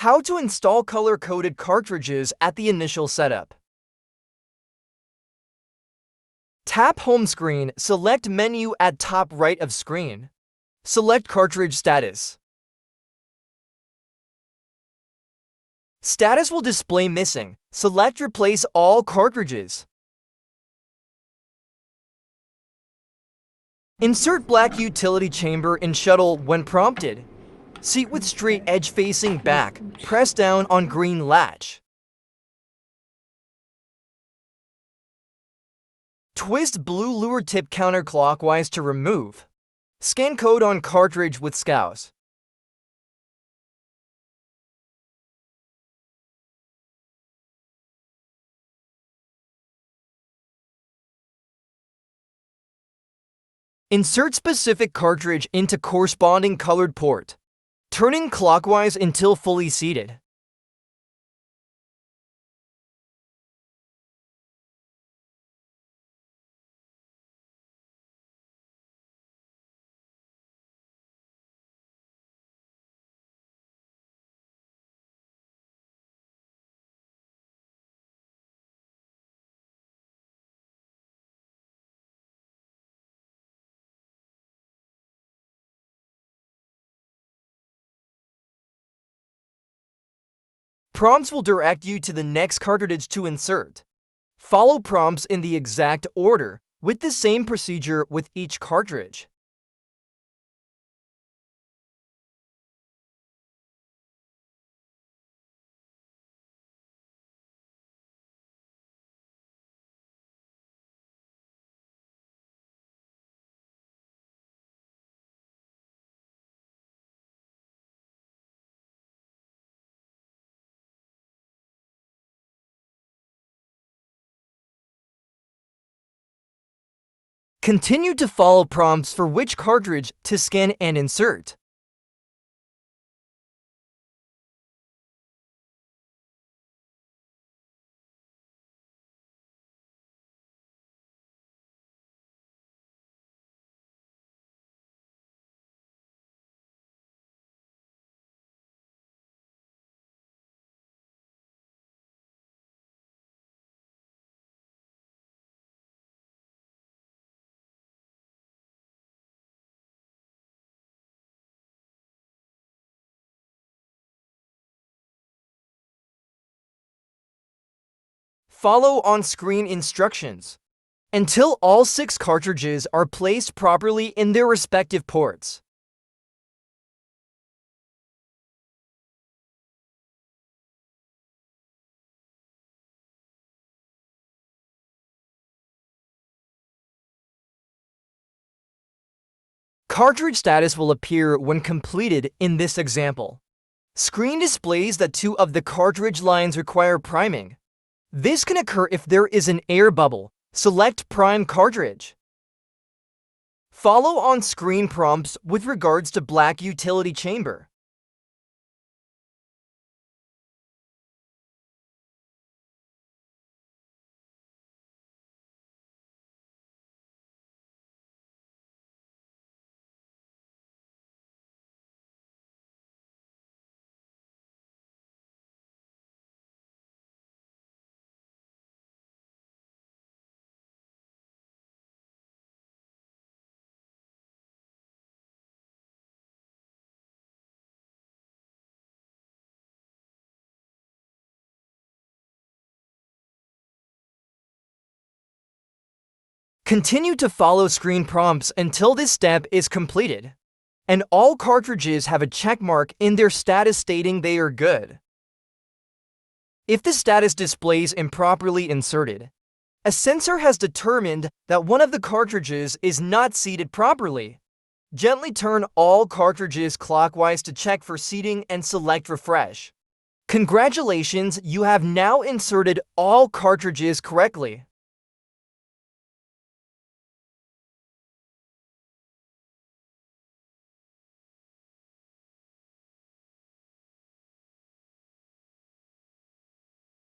How to install color-coded cartridges at the initial setup. Tap Home Screen, select Menu at top right of screen. Select Cartridge Status. Status will display missing. Select Replace all cartridges. Insert black utility chamber in shuttle when prompted. Seat with straight edge facing back. Press down on green latch. Twist blue lure tip counterclockwise to remove. Scan code on cartridge with scouse. Insert specific cartridge into corresponding colored port, turning clockwise until fully seated. Prompts will direct you to the next cartridge to insert. Follow prompts in the exact order, with the same procedure with each cartridge. Continue to follow prompts for which cartridge to scan and insert. Follow on-screen instructions until all 6 cartridges are placed properly in their respective ports. Cartridge status will appear when completed in this example. Screen displays that 2 of the cartridge lines require priming. This can occur if there is an air bubble. Select Prime Cartridge. Follow on-screen prompts with regards to black utility chamber. Continue to follow screen prompts until this step is completed, and all cartridges have a check mark in their status stating they are good. If the status displays improperly inserted, a sensor has determined that one of the cartridges is not seated properly. Gently turn all cartridges clockwise to check for seating and select Refresh. Congratulations, you have now inserted all cartridges correctly.